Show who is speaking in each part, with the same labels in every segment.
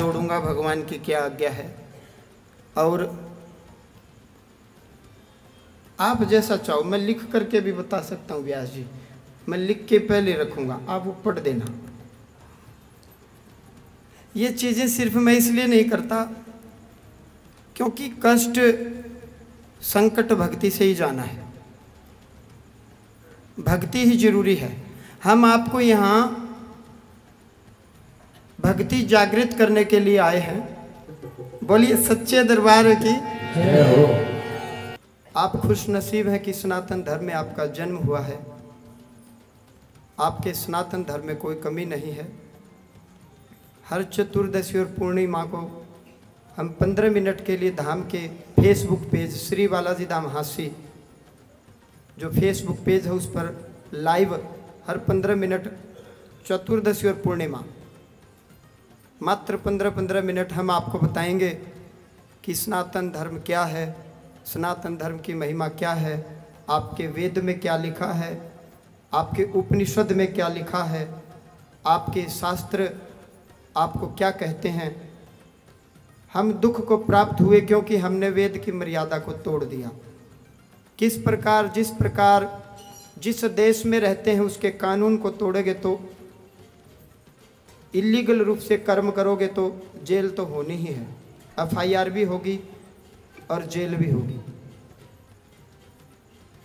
Speaker 1: जोड़ूंगा भगवान की क्या आज्ञा है, और आप जैसा चाहो मैं लिख करके भी बता सकता हूँ व्यास जी, मैं लिख के पहले रखूंगा, आप वो पढ़ देना। ये चीज़ें सिर्फ मैं इसलिए नहीं करता क्योंकि कष्ट संकट भक्ति से ही जाना है, भक्ति ही जरूरी है। हम आपको यहाँ भक्ति जागृत करने के लिए आए हैं। बोलिए सच्चे दरबार की जय हो। आप खुश नसीब हैं कि सनातन धर्म में आपका जन्म हुआ है। आपके सनातन धर्म में कोई कमी नहीं है। हर चतुर्दशी और पूर्णिमा को हम 15 मिनट के लिए धाम के फेसबुक पेज श्री बालाजी धाम हासी जो फेसबुक पेज है उस पर लाइव हर 15 मिनट चतुर्दशी और पूर्णिमा मात्र 15-15 मिनट हम आपको बताएंगे कि सनातन धर्म क्या है, सनातन धर्म की महिमा क्या है, आपके वेद में क्या लिखा है, आपके उपनिषद में क्या लिखा है, आपके शास्त्र आपको क्या कहते हैं। हम दुख को प्राप्त हुए क्योंकि हमने वेद की मर्यादा को तोड़ दिया। किस प्रकार जिस देश में रहते हैं उसके कानून को तोड़ोगे तो, इलीगल रूप से कर्म करोगे तो जेल तो होनी ही है, FIR भी होगी और जेल भी होगी।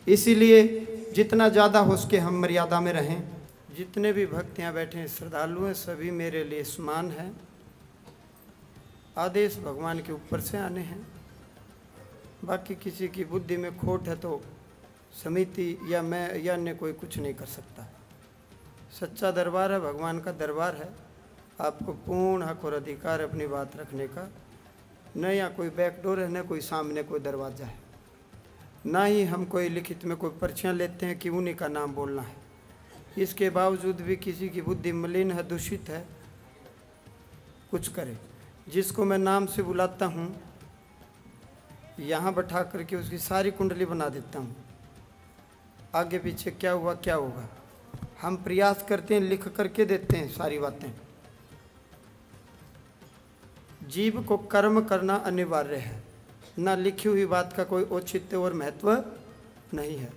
Speaker 1: इसीलिए जितना ज़्यादा हो सके हम मर्यादा में रहें। जितने भी भक्त यहाँ बैठे हैं श्रद्धालु हैं, सभी मेरे लिए समान हैं। आदेश भगवान के ऊपर से आने हैं। बाकी किसी की बुद्धि में खोट है तो समिति या मैं या अन्य कोई कुछ नहीं कर सकता। सच्चा दरबार है, भगवान का दरबार है। आपको पूर्ण हक और अधिकार अपनी बात रखने का। न यहाँ कोई बैकडोर है, न कोई सामने कोई दरवाज़ा है, ना ही हम कोई लिखित में कोई पर्चियाँ लेते हैं कि उन्हीं का नाम बोलना है। इसके बावजूद भी किसी की बुद्धि मलिन है, दूषित है, कुछ करे। जिसको मैं नाम से बुलाता हूँ यहाँ बैठा करके उसकी सारी कुंडली बना देता हूँ, आगे पीछे क्या हुआ क्या होगा। हम प्रयास करते हैं, लिख करके देते हैं सारी बातें। जीव को कर्म करना अनिवार्य है, ना लिखी हुई बात का कोई औचित्य और महत्व नहीं है।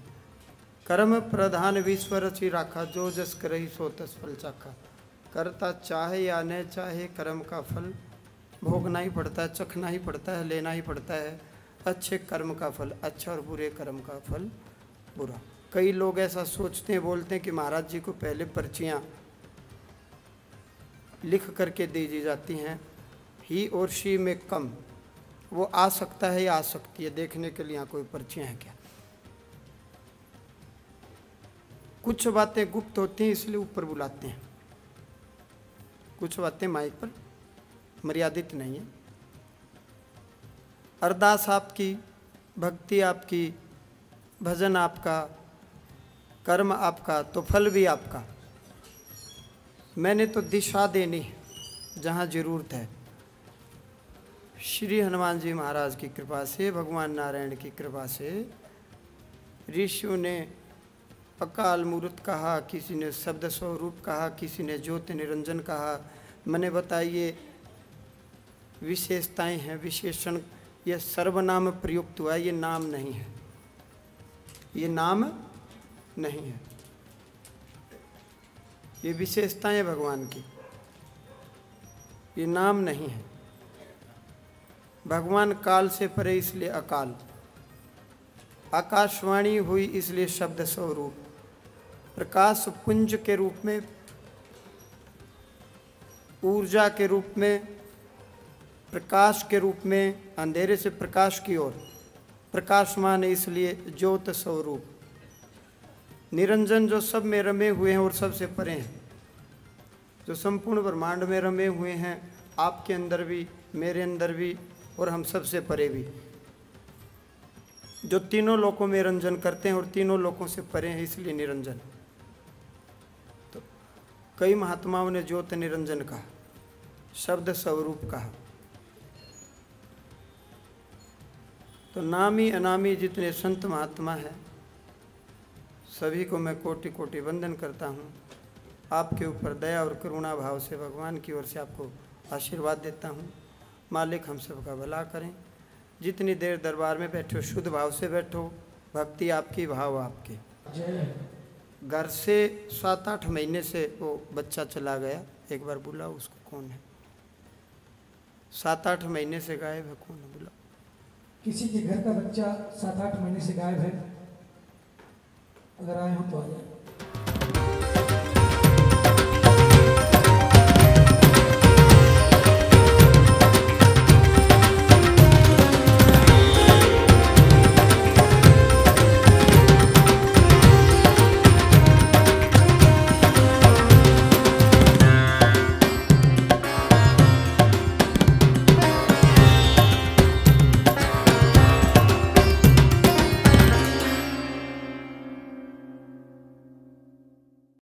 Speaker 1: कर्म प्रधान विश्व रचि राखा, जो जस करहि सो तस फल चाखा। करता चाहे या न चाहे कर्म का फल भोगना ही पड़ता है, चखना ही पड़ता है, लेना ही पड़ता है। अच्छे कर्म का फल अच्छा और बुरे कर्म का फल बुरा। कई लोग ऐसा सोचते हैं, बोलते हैं कि महाराज जी को पहले पर्चियाँ लिख करके दी जाती हैं, ही और शी में कम, वो आ सकता है या आ सकती है, देखने के लिए यहाँ कोई पर्चियाँ हैं क्या। कुछ बातें गुप्त होती हैं इसलिए ऊपर बुलाते हैं, कुछ बातें माइक पर मर्यादित नहीं है। अरदास आपकी, भक्ति आपकी, भजन आपका, कर्म आपका, तो फल भी आपका। मैंने तो दिशा देनी है जहाँ जरूरत है। श्री हनुमान जी महाराज की कृपा से, भगवान नारायण की कृपा से, ऋषियों ने अकाल मूर्त कहा, किसी ने शब्द स्वरूप कहा, किसी ने ज्योति निरंजन कहा। मैंने बताइए विशेषताएं हैं, विशेषण। यह सर्वनाम प्रयुक्त हुआ, ये नाम नहीं है, ये नाम नहीं है, ये विशेषताएं हैं भगवान की, ये नाम नहीं है। भगवान काल से परे इसलिए अकाल, आकाशवाणी हुई इसलिए शब्द स्वरूप, प्रकाश पुंज के रूप में, ऊर्जा के रूप में, प्रकाश के रूप में, अंधेरे से प्रकाश की ओर प्रकाशमान है इसलिए ज्योत स्वरूप। निरंजन जो सब में रमे हुए हैं और सबसे परे हैं, जो संपूर्ण ब्रह्मांड में रमे हुए हैं, आपके अंदर भी, मेरे अंदर भी और हम सबसे परे भी, जो तीनों लोकों में रंजन करते हैं और तीनों लोकों से परे हैं इसलिए निरंजन। तो कई महात्माओं ने ज्योत निरंजन कहा, शब्द स्वरूप कहा। तो नामी अनामी जितने संत महात्मा हैं सभी को मैं कोटि कोटि वंदन करता हूँ। आपके ऊपर दया और करुणा भाव से भगवान की ओर से आपको आशीर्वाद देता हूँ। मालिक हम सबका भला करें। जितनी देर दरबार में बैठो शुद्ध भाव से बैठो, भक्ति आपकी, भाव आपके। घर से 7-8 महीने से वो बच्चा चला गया, एक बार बुलाओ उसको, कौन है? 7-8 महीने से गायब है, कौन है? बुलाओ।
Speaker 2: किसी के घर का बच्चा 7-8 महीने से गायब है, अगर आए हो तो आ जाए।